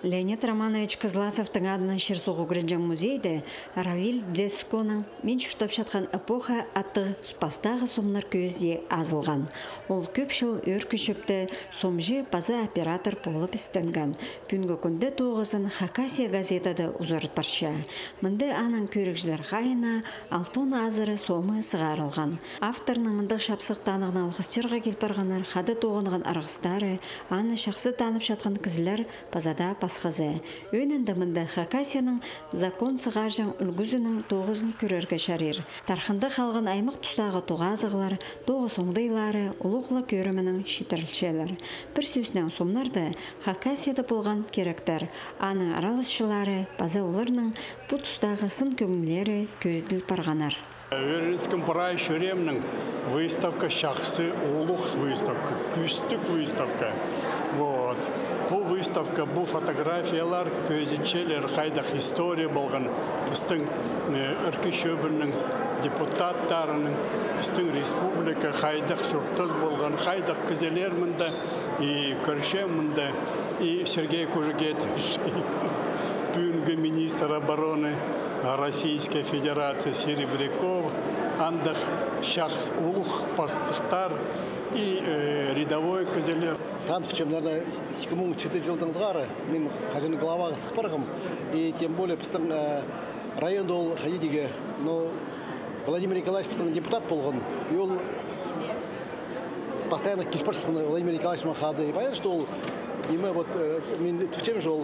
Леонид Романович Кызласовтың адынан Шерсуғы Гринжан музейді Равиль Дзесконың «Мен шүштап жатқан эпоха» атты спастағы сомнар көзде азылған. Ол көпшіл өркішіпті сомжы база оператор болып істенген. Пүнгі күнді тоғызын Хакасия газетады ұзарыт барша. Мынды анын көрікжілер ғайына алтын азыры сомы сығарылған. Авторның мындық шапсықтанығын алғыстерға келпарғанар қады тоғынған арғыстары, аны шақсы танып жатқан кізілер базада пасқызы. Өнінді мынды Хакасияның закон сығаржан үлгізінің тоғызын көрерге шарир. Тархында қалған аймақ тұстағы тоғазығылар, тоғыз оңдайлары, ұлықлы көрімінің шетірілшелер. Бір сөзінен сомнарды Хакасияда болған керектер. Аның аралысшылары, база оларының бұл тұстағы сын көңілері көзділ парғанар. Вернинском прай шеремның выставка шахсы улух выставка, күстік выставка. Вот. Бұл выставка, бұл фотографиялар көзінчелер қайдақ история болған біздің үркі шөбінің депутаттарының, біздің республика қайдақ жұртыз болған, қайдақ кізелер мұнда, и көрше мұнда, и Сергей Кужегетович, бүгінгі министр обороны Российской Федерации Серебряков, андах шахс улух пастықтар и рядовой кізелер. Танфичем, наверное, 2004 жылдың зғары, мен қажыны главаға сықпарғым, и тем более біздің районда ол қадидеге, но Владимир Николаевич біздің депутат болған, и ол постоянно кешпаршысында Владимир Николаевич махады, и понятно, что ол имя, вот, мен түчем же ол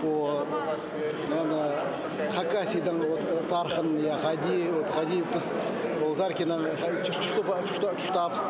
по Хакасиядан тархын, я ходи, біз ол Заркинан, чуштапс,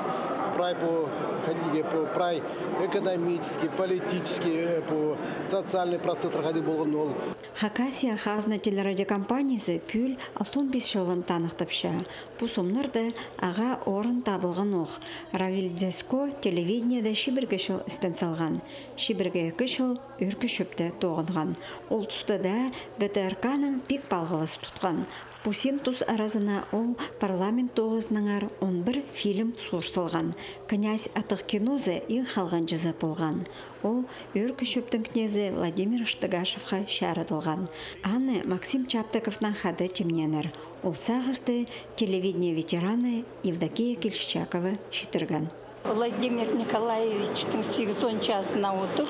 прай по ходиге, по прай экономический, политический, по социальный процесс ходил болған ол. Хакасия хазна телерадиокомпаниясы пүл 65 жылын танықтапша. Бұл сомнарды аға орын табылған оқ. Равиль Дзеско телевидениеда шибірге жыл істен салған. Шибірге 2 жыл үркі шөпті тоғынған. Ол тұста да ГТРК-ның пик балғыласы тұтқан. Пусен тұс аразына ол парламент тоғызыныңар 11 фильм сұрсылған. Князь атық кинозы ең қалған жаза болған. Ол үркі шөптің князі Владимир Штыгашевға шарыдылған. Аны Максим Чаптыковнан хады темненер. Ол сағызды телевидение ветераны Евдокия Кельшчакова шетірген. Владимир Николаевичтің 8 жасына отыр,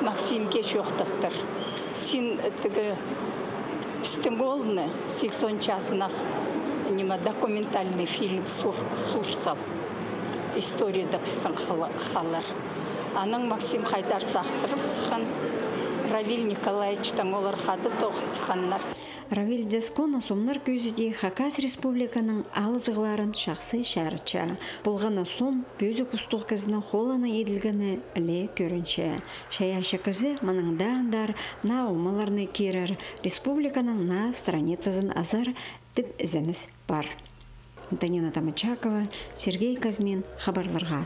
Максимке жоқтықтыр. Сен тігі біздің олыны 80 жасына документальный фильм сұрсал. Историяда біздің қалар. Аның Максим Хайдар сақсырып сыған, Равиль Николаевичтің олар қады тоғын сықанлар. Равиль Дзесконы сомнар көзіде Хакас республиканың алызығыларын шақсы шәрітші. Бұлғаны сом көзі күстіл кізінің қоланы еділгіні әлі көрінші. Шаяшы кізі мұныңда андар на умаларны керір. Республиканың на страницызын азар тіп ізініс бар. Антонина Тамачакова, Сергей Казмин, хабарларға.